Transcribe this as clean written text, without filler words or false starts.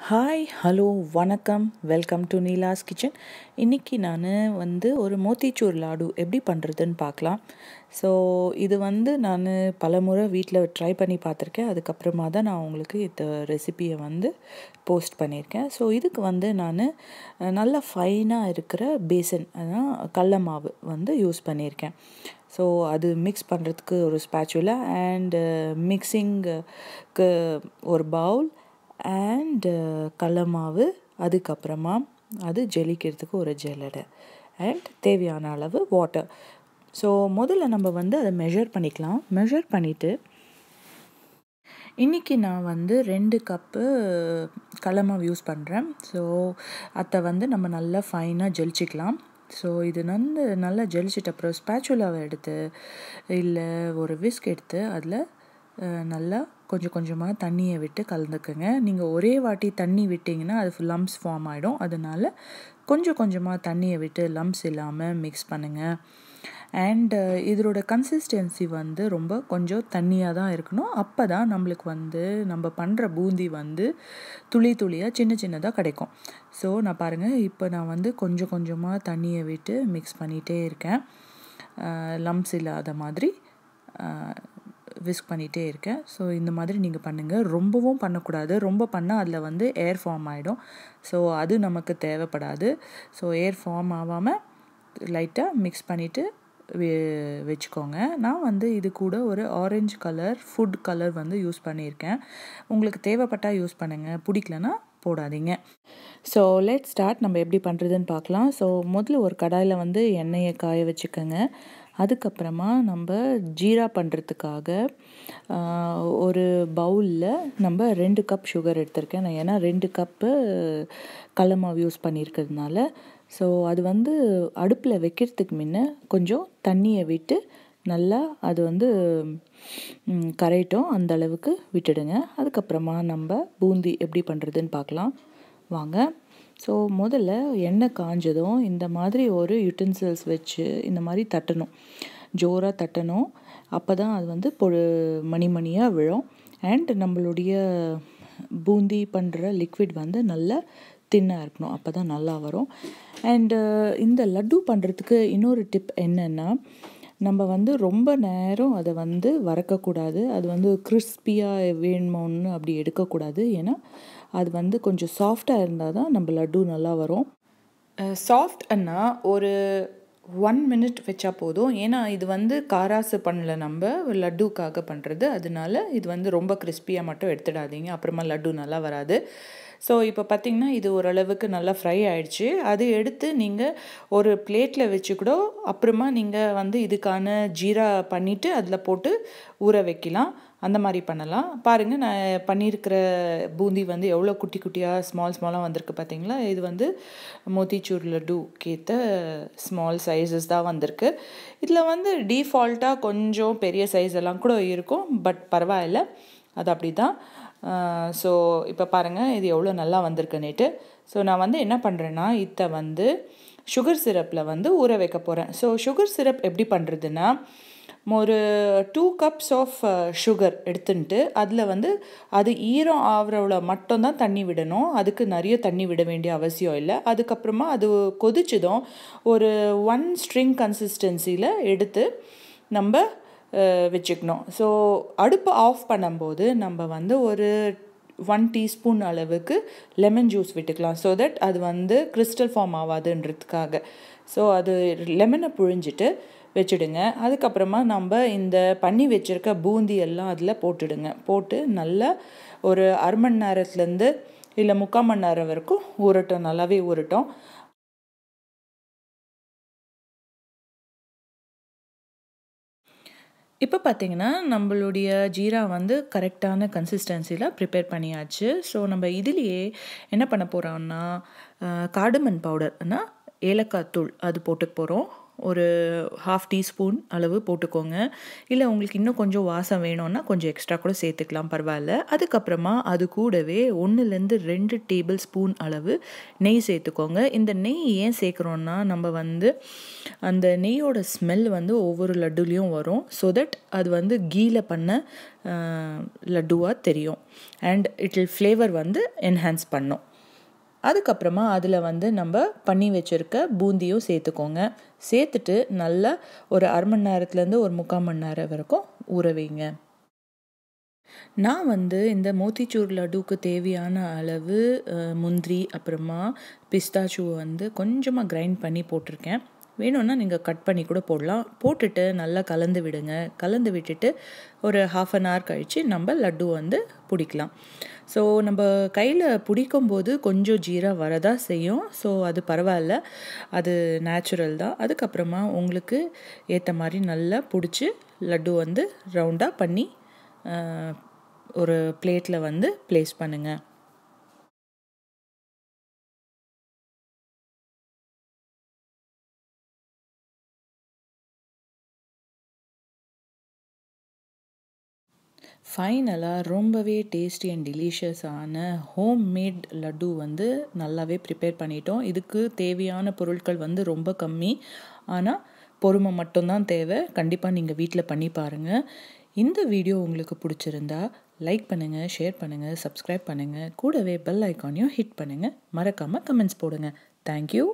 Hi hello வணக்கம் welcome to Neela's kitchen. இன்றைக்கி நான் ஒரு மோத்திச்சூர் லாடு எப்படி பண்ணுறதுன்னு பார்க்கலாம். ஸோ இது நான் பல முறை வீட்டில் ட்ரை பண்ணி பார்த்துருக்கேன். அதுக்கப்புறமா தான் நான் உங்களுக்கு இந்த ரெசிபியை போஸ்ட் பண்ணியிருக்கேன். ஸோ இதுக்கு நான் நல்லா ஃபைனாக இருக்கிற பேசன் அதான் கடல மாவு யூஸ் பண்ணியிருக்கேன். ஸோ அது மிக்ஸ் பண்ணுறதுக்கு ஒரு ஸ்பேச்சுலா அண்ட் மிக்சிங்க்கு ஒரு பவுல் அண்ட் கடல மாவு, அதுக்கப்புறமா அது ஜலிக்கிறதுக்கு ஒரு ஜல்லடை அண்ட் தேவையான அளவு வாட்டர். ஸோ முதல்ல நம்ம அதை மெஷர் பண்ணிக்கலாம். மெஷர் பண்ணிவிட்டு இன்றைக்கி நான் 2 கப்பு கடல மாவு யூஸ் பண்ணுறேன். ஸோ அதை நம்ம நல்லா ஃபைனாக ஜலிச்சிக்கலாம். ஸோ இது நல்லா ஜலிச்சிட்ட அப்புறம் ஸ்பேச்சுலாவை எடுத்து இல்லை ஒரு விஸ்க் எடுத்து அதில் நல்லா கொஞ்சம் கொஞ்சமாக தண்ணியை விட்டு கலந்துக்குங்க. நீங்கள் ஒரே வாட்டி தண்ணி விட்டிங்கன்னா அது லம்ப்ஸ் ஃபார்ம் ஆகிடும். அதனால் கொஞ்சம் கொஞ்சமாக தண்ணியை விட்டு லம்ப்ஸ் இல்லாமல் மிக்ஸ் பண்ணுங்கள். அண்டு இதோட கன்சிஸ்டன்சி ரொம்ப கொஞ்சம் தண்ணியாக தான் இருக்கணும். அப்போ தான் நம்மளுக்கு நம்ம பண்ணுற பூந்தி துளி துளியாக சின்ன சின்னதாக கிடைக்கும். ஸோ நான் பாருங்கள், இப்போ நான் கொஞ்சம் கொஞ்சமாக தண்ணியை விட்டு மிக்ஸ் பண்ணிகிட்டே இருக்கேன். லம்ப்ஸ் இல்லாத மாதிரி விஸ்க் பண்ணிகிட்டே இருக்கேன். ஸோ இந்த மாதிரி நீங்கள் பண்ணுங்கள். ரொம்பவும் பண்ணக்கூடாது. ரொம்ப பண்ணால் அதில் ஏர் ஃபார்ம் ஆகிடும். ஸோ அது நமக்கு தேவைப்படாது. ஸோ ஏர் ஃபார்ம் ஆகாமல் லைட்டாக மிக்ஸ் பண்ணிவிட்டு வச்சுக்கோங்க. நான் இது கூட ஒரு orange colour food colour use பண்ணியிருக்கேன். உங்களுக்கு தேவைப்பட்டால் யூஸ் பண்ணுங்கள், பிடிக்கலனா போடாதீங்க. So let start. நம்ம எப்படி பண்ணுறதுன்னு பார்க்கலாம். ஸோ முதல்ல ஒரு கடாயில் எண்ணெயை காய வச்சுக்கோங்க. அதுக்கப்புறமா நம்ம ஜீரா பண்ணுறதுக்காக ஒரு பவுலில் நம்ம 2 கப் சுகர் எடுத்திருக்கேன் நான். ஏன்னா 2 கப்பு கடல மாவு யூஸ் பண்ணியிருக்கிறதுனால. ஸோ அது அடுப்பில் வைக்கிறதுக்கு முன்ன கொஞ்சம் தண்ணியை விட்டு நல்லா அது கரையட்டும், அந்த அளவுக்கு விட்டுடுங்க. அதுக்கப்புறமா நம்ம பூந்தி எப்படி பண்ணுறதுன்னு பார்க்கலாம் வாங்க. ஸோ முதல்ல எண்ணெய் காஞ்சதும் இந்த மாதிரி ஒரு யுட்டென்சில்ஸ் வச்சு இந்த மாதிரி தட்டணும், ஜோராக தட்டணும். அப்போ தான் அது மணி மணியாக விழும். அண்ட் நம்மளுடைய பூந்தி பண்ணுற லிக்விட் நல்லா தின்னாக இருக்கணும். அப்போ தான் நல்லா வரும். அண்டு இந்த லட்டு பண்ணுறதுக்கு இன்னொரு டிப் என்னென்னா, நம்ம ரொம்ப நேரம் அதை வறுக்கக்கூடாது. அது கிறிஸ்பியாக வேணுமோன்னு அப்படி எடுக்கக்கூடாது. ஏன்னா அது கொஞ்சம் சாஃப்டாக இருந்தால் தான் நம்ம லட்டு நல்லா வரும். சாஃப்ட்னா ஒரு 1 மினிட் வச்சா போதும். ஏன்னா இது காராசு பண்ணல, நம்ம லட்டுக்காக பண்ணுறது. அதனால இது ரொம்ப கிறிஸ்பியாக மட்டும் எடுத்துடாதீங்க, அப்புறமா லட்டு நல்லா வராது. ஸோ இப்போ பார்த்திங்கன்னா இது ஓரளவுக்கு நல்லா ஃப்ரை ஆகிடுச்சு. அது எடுத்து நீங்கள் ஒரு பிளேட்டில் வச்சு கூட அப்புறமா நீங்கள் இதுக்கான ஜீரா பண்ணிவிட்டு அதில் போட்டு ஊற வைக்கலாம். அந்த மாதிரி பண்ணலாம். பாருங்கள், நான் பண்ணியிருக்கிற பூந்தி எவ்வளோ குட்டி குட்டியாக ஸ்மாலாக வந்திருக்கு பார்த்தீங்களா. இது மோத்திச்சூர் லட்டுக்கு ஏற்ற ஸ்மால் சைஸஸ் தான் வந்திருக்கு. இதில் டீஃபால்ட்டாக கொஞ்சம் பெரிய சைஸ் எல்லாம் கூட இருக்கும், பட் பரவாயில்ல, அது அப்படி தான். ஸோ இப்போ பாருங்கள் இது எவ்வளோ நல்லா வந்திருக்குன்னுட்டு. ஸோ நான் என்ன பண்ணுறேன்னா, இதை சுகர் சிரப்பில் ஊற வைக்க போகிறேன். ஸோ சுகர் சிரப் எப்படி பண்ணுறதுன்னா, ஒரு 2 கப்ஸ் ஆஃப் சுகர் எடுத்துன்ட்டு அதில் அது ஈரம் ஆகிறவள மட்டும்தான் தண்ணி விடணும். அதுக்கு நிறைய தண்ணி விட வேண்டிய அவசியம் இல்லை. அதுக்கப்புறமா அது கொதிச்சதும் ஒரு 1 ஸ்ட்ரிங் கன்சிஸ்டன்சியில் எடுத்து நம்ம வச்சுக்கணும். ஸோ அடுப்பு ஆஃப் பண்ணும்போது நம்ம ஒரு 1 டீஸ்பூன் அளவுக்கு லெமன் ஜூஸ் விட்டுக்கலாம். ஸோ தட் அது கிறிஸ்டல் ஃபார்ம் ஆகாதுன்றதுக்காக. ஸோ அது லெமனை புழிஞ்சிட்டு வச்சுடுங்க. அதுக்கப்புறமா நம்ம இந்த பண்ணி வச்சுருக்க பூந்தி எல்லாம் அதில் போட்டுடுங்க. போட்டு நல்லா ஒரு 1/2 மணி நேரத்துலேருந்து இல்லை 3/4 மணி நேரம் வரைக்கும் ஊறட்டும், நல்லாவே ஊறட்டும். இப்போ பார்த்திங்கன்னா நம்மளுடைய ஜீரா கரெக்டான கன்சிஸ்டன்சியில் ப்ரிப்பேர் பண்ணியாச்சு. ஸோ நம்ம இதுலேயே என்ன பண்ண போகிறோம்னா, கார்டமன் பவுடர்னா ஏலக்காய் தூள் அது போட்டுக்க போகிறோம். ஒரு 1/2 டீஸ்பூன் அளவு போட்டுக்கோங்க. இல்லை உங்களுக்கு இன்னும் கொஞ்சம் வாசம் வேணும்னா கொஞ்சம் எக்ஸ்ட்ரா கூட சேர்த்துக்கலாம், பரவாயில்ல. அதுக்கப்புறமா அது கூடவே 1லேருந்து 2 டேபிள் ஸ்பூன் அளவு நெய் சேர்த்துக்கோங்க. இந்த நெய் ஏன் சேர்க்குறோன்னா, நம்ம வந்து அந்த நெய்யோட ஸ்மெல் வந்து ஒவ்வொரு லட்டுலேயும் வரும். ஸோ தட் அது வந்து கீல பண்ண லட்டுவாக தெரியும். அண்ட் இட் வில் ஃப்ளேவர் வந்து என்ஹான்ஸ் பண்ணும். அதுக்கப்புறமா அதில் வந்து நம்ம பண்ணி வச்சுருக்க பூந்தியும் சேர்த்துக்கோங்க. சேர்த்துட்டு நல்லா ஒரு 1/2 மணி நேரத்துலேருந்து ஒரு 3/4 மணி நேரம் வரைக்கும் ஊற வைங்க. நான் வந்து இந்த மோத்திச்சூர் லட்டுவுக்கு தேவையான அளவு முந்திரி அப்புறமா பிஸ்தாச்சுவை வந்து கொஞ்சமாக கிரைண்ட் பண்ணி போட்டிருக்கேன். வேணும்னா நீங்கள் கட் பண்ணி கூட போடலாம். போட்டுட்டு நல்லா கலந்து விடுங்க. கலந்து விட்டுட்டு ஒரு 1/2 அன் ஹவர் கழித்து நம்ம லட்டு வந்து பிடிக்கலாம். ஸோ நம்ம கையில் பிடிக்கும்போது கொஞ்சம் ஜீரா வரதான் செய்யும். ஸோ அது பரவாயில்ல, அது நேச்சுரல் தான். அதுக்கப்புறமா உங்களுக்கு ஏற்ற மாதிரி நல்லா பிடிச்சி லட்டு வந்து ரவுண்டாக பண்ணி ஒரு பிளேட்டில் வந்து ப்ளேஸ் பண்ணுங்கள். ஃபைனலாக ரொம்பவே டேஸ்டி அண்ட் டெலிஷியஸான ஹோம்மேட் லட்டு வந்து நல்லாவே ப்ரிப்பேர் பண்ணிட்டோம். இதுக்கு தேவையான பொருட்கள் வந்து ரொம்ப கம்மி, ஆனால் பொறுமை மட்டும்தான் தேவை. கண்டிப்பாக நீங்கள் வீட்டில் பண்ணி பாருங்கள். இந்த வீடியோ உங்களுக்கு பிடிச்சிருந்தா லைக் பண்ணுங்கள், ஷேர் பண்ணுங்கள், சப்ஸ்கிரைப் பண்ணுங்கள். கூடவே பெல் ஐக்கானையும் ஹிட் பண்ணுங்கள். மறக்காமல் கமெண்ட்ஸ் போடுங்க. தேங்க்யூ.